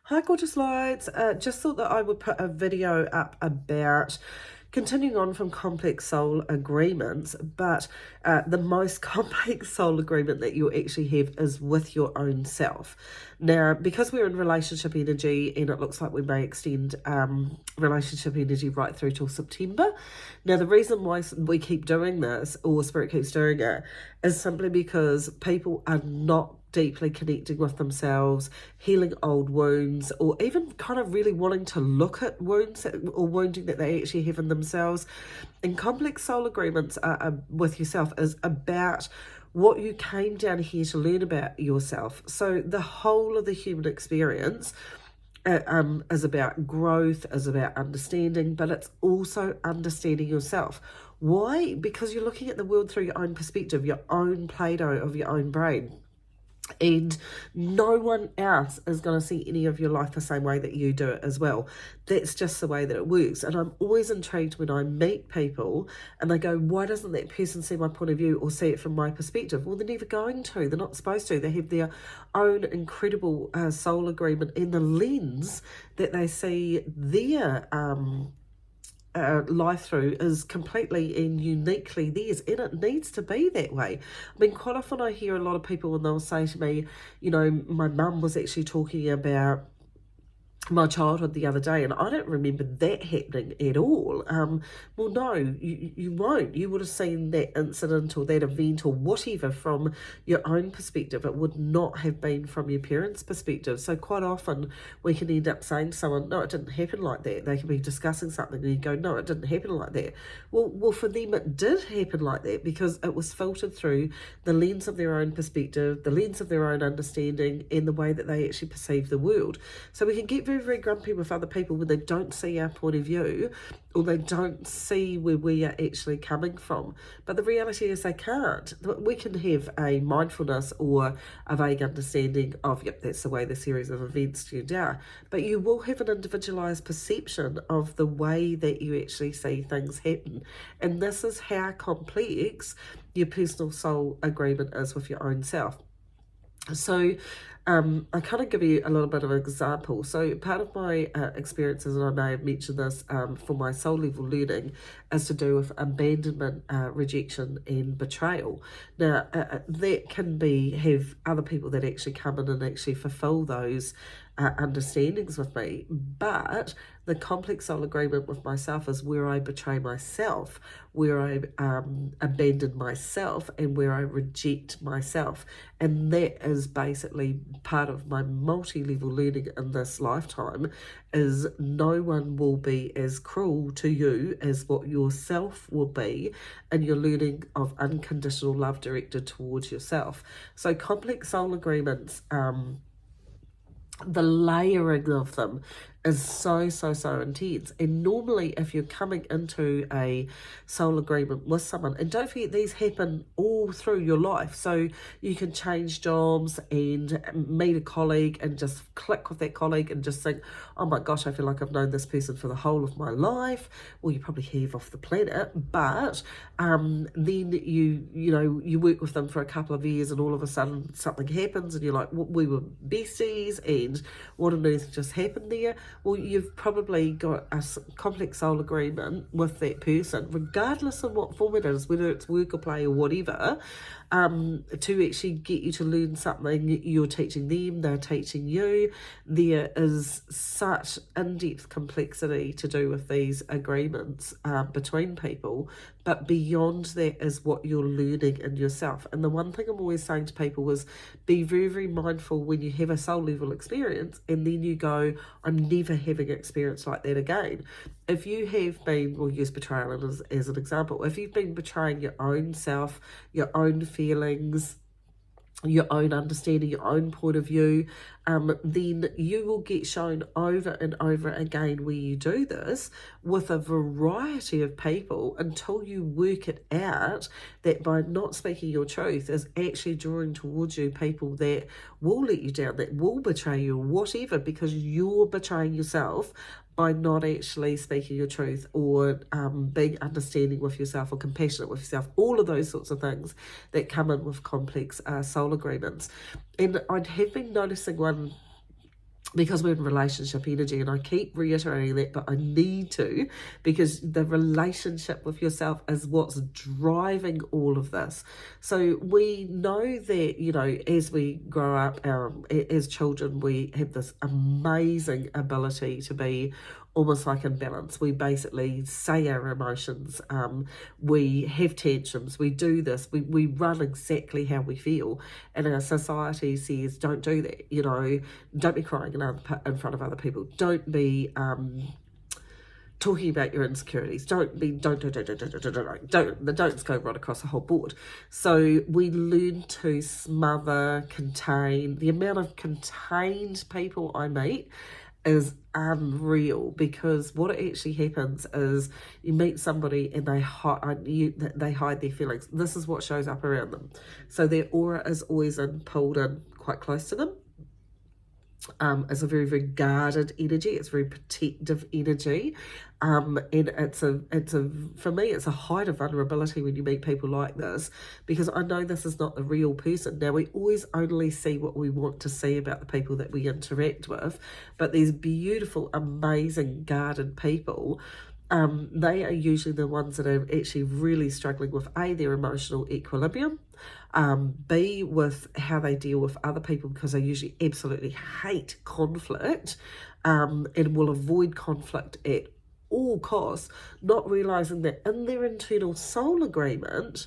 Hi, gorgeous lights. Just thought that I would put a video up about continuing on from complex soul agreements, but the most complex soul agreement that you actually have is with your own self. Now, because we're in relationship energy and it looks like we may extend relationship energy right through till September. Now, the reason why we keep doing this, or Spirit keeps doing it, is simply because people are not deeply connecting with themselves, healing old wounds, or even kind of really wanting to look at wounds or wounding that they actually have in themselves. And complex soul agreements with yourself is about what you came down here to learn about yourself. So the whole of the human experience is about growth, is about understanding, but it's also understanding yourself. Why? Because you're looking at the world through your own perspective, your own Play-Doh of your own brain. And no one else is going to see any of your life the same way that you do it as well. That's just the way that it works. And I'm always intrigued when I meet people and they go, why doesn't that person see my point of view or see it from my perspective? Well, they're never going to. They're not supposed to. They have their own incredible soul agreement in the lens that they see their life through is completely and uniquely theirs, and it needs to be that way. I mean, quite often I hear a lot of people when they'll say to me, you know, my mum was actually talking about my childhood the other day, and I don't remember that happening at all. Well, no, you won't. You would have seen that incident or that event or whatever from your own perspective. It would not have been from your parents' perspective. So quite often we can end up saying to someone, no, it didn't happen like that. They can be discussing something and you go, no, it didn't happen like that. Well, for them it did happen like that because it was filtered through the lens of their own perspective, the lens of their own understanding, and the way that they actually perceive the world. So we can get very grumpy with other people when they don't see our point of view or they don't see where we are actually coming from. But the reality is they can't. We can have a mindfulness or a vague understanding of, yep, that's the way the series of events turned out. But you will have an individualized perception of the way that you actually see things happen. And this is how complex your personal soul agreement is with your own self. So I kind of give you a little bit of an example. So part of my experiences, and I may have mentioned this for my soul level learning, is to do with abandonment, rejection and betrayal. Now that can have other people that actually come in and actually fulfill those understandings with me, but the complex soul agreement with myself is where I betray myself, where I abandon myself, and where I reject myself. And that is basically part of my multi-level learning in this lifetime, is no one will be as cruel to you as what yourself will be in your learning of unconditional love directed towards yourself. So complex soul agreements, the layering of them is so intense. And normally if you're coming into a soul agreement with someone, and don't forget these happen all through your life, so you can change jobs and meet a colleague and just click with that colleague and just think, oh my gosh, I feel like I've known this person for the whole of my life. Well, you probably have off the planet, but then you work with them for a couple of years and all of a sudden something happens and you're like, well, we were besties and what on earth just happened there? Well, you've probably got a complex soul agreement with that person, regardless of what form it is, whether it's work or play or whatever, to actually get you to learn something. You're teaching them, they're teaching you. There is such in-depth complexity to do with these agreements between people, but beyond that is what you're learning in yourself. And the one thing I'm always saying to people is be very mindful when you have a soul level experience and then you go, I'm never having an experience like that again. If you have been, we'll use betrayal as an example, if you've been betraying your own self, your own feelings, your own understanding, your own point of view, then you will get shown over and over again where you do this with a variety of people until you work it out that by not speaking your truth is actually drawing towards you people that will let you down, that will betray you, whatever, because you're betraying yourself by not actually speaking your truth or being understanding with yourself or compassionate with yourself, all of those sorts of things that come in with complex soul agreements. And I have been noticing one because we're in relationship energy, and I keep reiterating that, but I need to, because the relationship with yourself is what's driving all of this. So we know that, you know, as we grow up, as children, we have this amazing ability to be almost like in balance. We basically say our emotions, we have tantrums, we do this, we run exactly how we feel, and our society says don't do that, you know, don't be crying in front of other people, don't be talking about your insecurities, don't the don'ts go right across the whole board. So we learn to smother, contain. The amount of contained people I meet is unreal, because what actually happens is you meet somebody and they hide their feelings. This is what shows up around them. So their aura is always pulled in quite close to them. It's a very, very guarded energy. It's very protective energy, and it's a for me, it's a height of vulnerability when you meet people like this, because I know this is not the real person. Now, we always only see what we want to see about the people that we interact with, but these beautiful, amazing, guarded people, they are usually the ones that are actually really struggling with their emotional equilibrium, B, with how they deal with other people, because they usually absolutely hate conflict, and will avoid conflict at all costs, not realizing that in their internal soul agreement,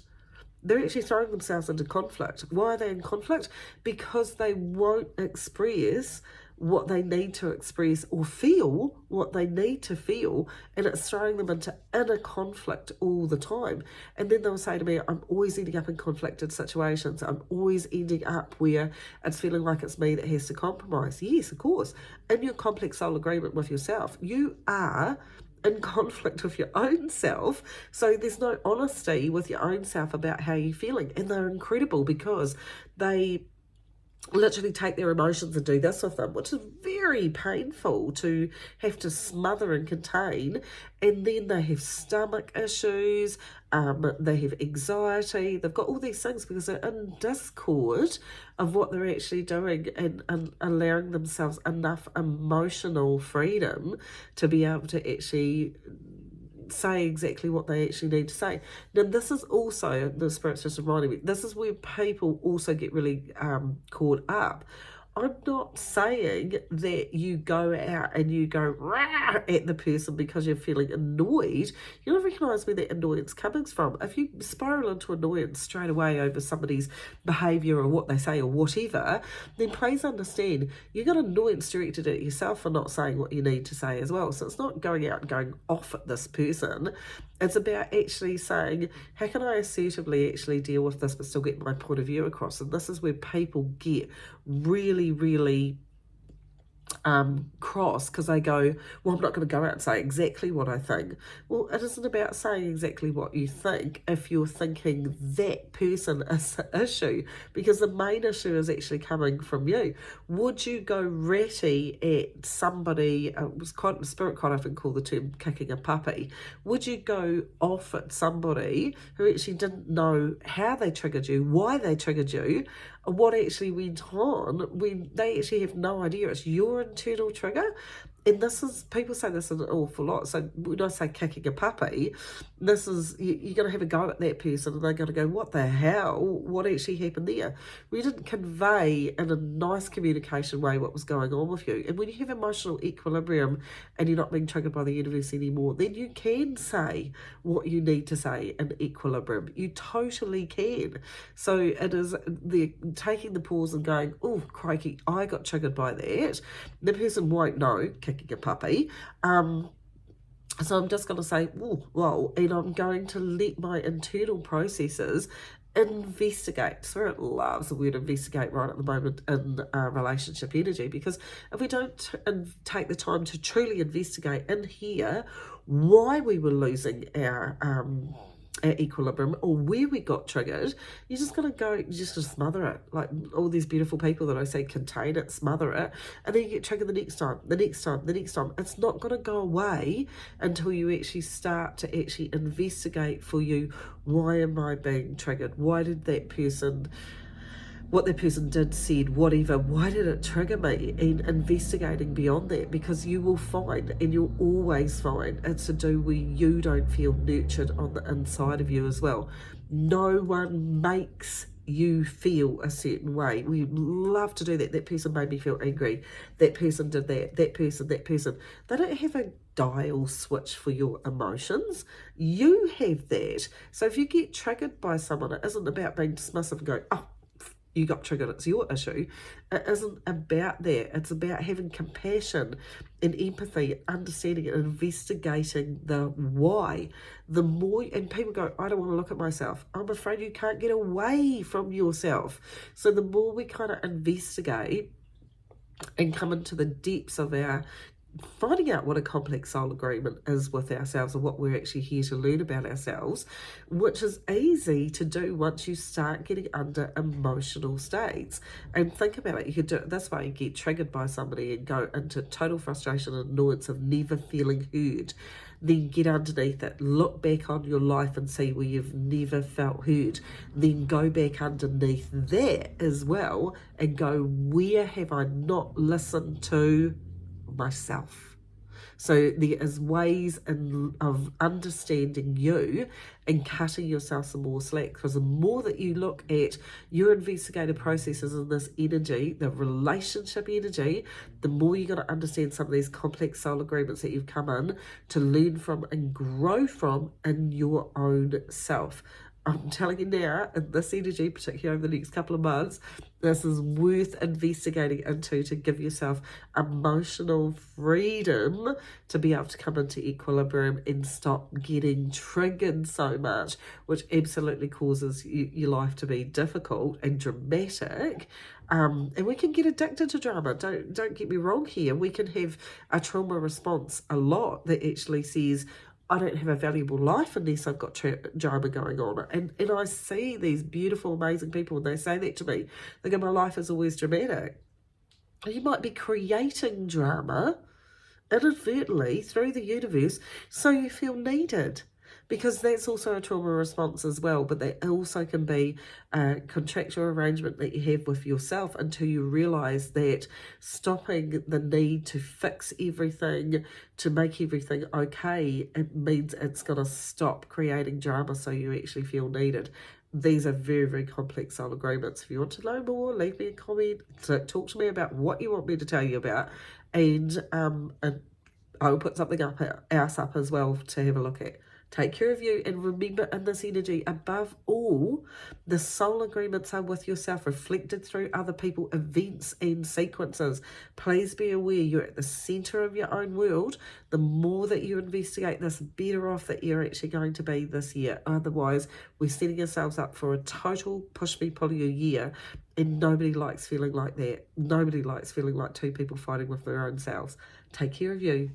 they're actually throwing themselves into conflict. Why are they in conflict? Because they won't express what they need to express, or feel what they need to feel, and it's throwing them into inner conflict all the time. And then they'll say to me, I'm always ending up in conflicted situations, I'm always ending up where it's feeling like it's me that has to compromise. Yes, of course, in your complex soul agreement with yourself, you are in conflict with your own self, so there's no honesty with your own self about how you're feeling. And they're incredible, because they literally take their emotions and do this with them, which is very painful to have to smother and contain. And then they have stomach issues, they have anxiety, they've got all these things because they're in discord of what they're actually doing, and allowing themselves enough emotional freedom to be able to actually say exactly what they actually need to say. Now, this is also, the Spirit's just reminding me, this is where people also get really caught up. I'm not saying that you go out and you go rah at the person because you're feeling annoyed. You don't recognise where that annoyance comes from. If you spiral into annoyance straight away over somebody's behaviour or what they say or whatever, then please understand you got annoyance directed at yourself for not saying what you need to say as well. So it's not going out and going off at this person. It's about actually saying, how can I assertively actually deal with this but still get my point of view across? And this is where people get really, really cross, because they go, well, I'm not going to go out and say exactly what I think. Well, it isn't about saying exactly what you think if you're thinking that person is the issue, because the main issue is actually coming from you. Would you go ratty at somebody, Spirit quite often call the term kicking a puppy, would you go off at somebody who actually didn't know how they triggered you, why they triggered you, what actually went on, when they actually have no idea? It's your internal trigger. And this is, people say this an awful lot. So when I say kicking a puppy, this is, you're going to have a go at that person and they're going to go, what the hell? What actually happened there? We didn't convey in a nice communication way what was going on with you. And when you have emotional equilibrium and you're not being triggered by the universe anymore, then you can say what you need to say in equilibrium. You totally can. So it is the taking the pause and going, oh, crikey, I got triggered by that. The person won't know, kicking a puppy. So I'm just going to say, whoa, and I'm going to let my internal processes investigate. Spirit loves the word investigate right at the moment in relationship energy, because if we don't take the time to truly investigate and hear why we were losing our equilibrium or where we got triggered, you're just going to go, you're just going to smother it. Like all these beautiful people that I say, contain it, smother it, and then you get triggered the next time. It's not going to go away until you actually start to actually investigate for you, why am I being triggered? Why did that person what that person did, said, whatever, why did it trigger me, and investigating beyond that, because you will find, and you'll always find, it's to do where you don't feel nurtured on the inside of you as well. No one makes you feel a certain way. We love to do that. That person made me feel angry. That person did that. That person. They don't have a dial switch for your emotions. You have that. So if you get triggered by someone, it isn't about being dismissive and going, oh, you got triggered, it's your issue. It isn't about that. It's about having compassion and empathy, understanding and investigating the why. The more, and people go, I don't want to look at myself. I'm afraid you can't get away from yourself. So the more we kind of investigate and come into the depths of our finding out what a complex soul agreement is with ourselves and what we're actually here to learn about ourselves, which is easy to do once you start getting under emotional states. And think about it, you could do it this way: you get triggered by somebody and go into total frustration and annoyance of never feeling heard. Then get underneath it, look back on your life and see where you've never felt heard. Then go back underneath that as well and go, where have I not listened to myself? So there is ways of understanding you and cutting yourself some more slack, because the more that you look at your investigative processes in this energy, the relationship energy, the more you're going to understand some of these complex soul agreements that you've come in to learn from and grow from in your own self. I'm telling you now, in this energy, particularly over the next couple of months, this is worth investigating into to give yourself emotional freedom to be able to come into equilibrium and stop getting triggered so much, which absolutely causes your life to be difficult and dramatic. And we can get addicted to drama. Don't get me wrong here. We can have a trauma response a lot that actually says, I don't have a valuable life unless I've got drama going on. And I see these beautiful, amazing people, and they say that to me. They go, my life is always dramatic. You might be creating drama inadvertently through the universe so you feel needed, because that's also a trauma response as well. But that also can be a contractual arrangement that you have with yourself until you realize that stopping the need to fix everything, to make everything okay, it means it's going to stop creating drama so you actually feel needed. These are very, very complex soul agreements. If you want to know more, leave me a comment, talk to me about what you want me to tell you about, and I'll put something else up as well to have a look at. Take care of you, and remember, in this energy, above all, the soul agreements are with yourself, reflected through other people, events and sequences. Please be aware you're at the center of your own world. The more that you investigate this, better off that you're actually going to be this year. Otherwise, we're setting ourselves up for a total push me pull you year, and nobody likes feeling like that. Nobody likes feeling like two people fighting with their own selves. Take care of you.